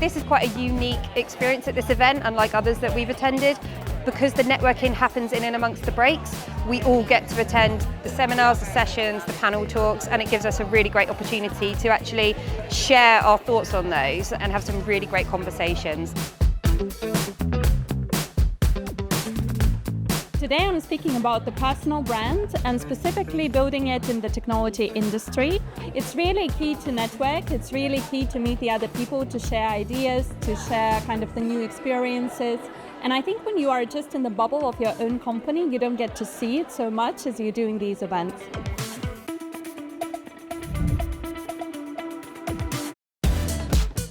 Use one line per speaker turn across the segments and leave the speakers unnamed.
this is quite a unique experience at this event, unlike others that we've attended. Because the networking happens in and amongst the breaks, we all get to attend the seminars, the sessions, the panel talks, and it gives us a really great opportunity to actually share our thoughts on those and have some really great conversations.
Today I'm speaking about the personal brand and specifically building it in the technology industry. It's really key to network, it's really key to meet the other people, to share ideas, to share kind of the new experiences. And I think when you are just in the bubble of your own company, you don't get to see it so much as you're doing these events.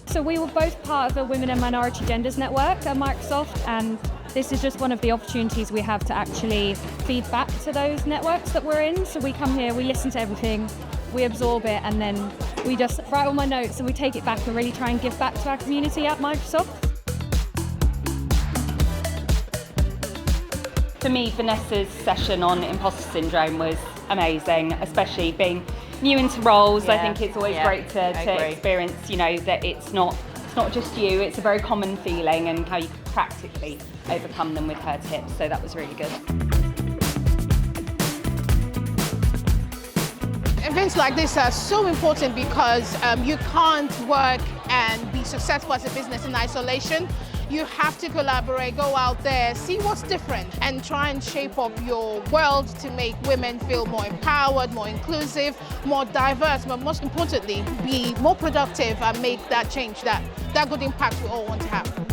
So we were both part of the Women and Minority Genders Network at Microsoft, and this is just one of the opportunities we have to actually feed back to those networks that we're in. So we come here, we listen to everything, we absorb it, and then we just write all my notes and we take it back and really try and give back to our community at Microsoft.
For me, Vanessa's session on imposter syndrome was amazing, especially being new into roles. I think it's always great to experience, that it's not just you, it's a very common feeling, and how you can practically overcome them with her tips. So that was really good.
Events like this are so important because you can't work and be successful as a business in isolation. You have to collaborate, go out there, see what's different, and try and shape up your world to make women feel more empowered, more inclusive, more diverse, but most importantly, be more productive and make that change, that good impact we all want to have.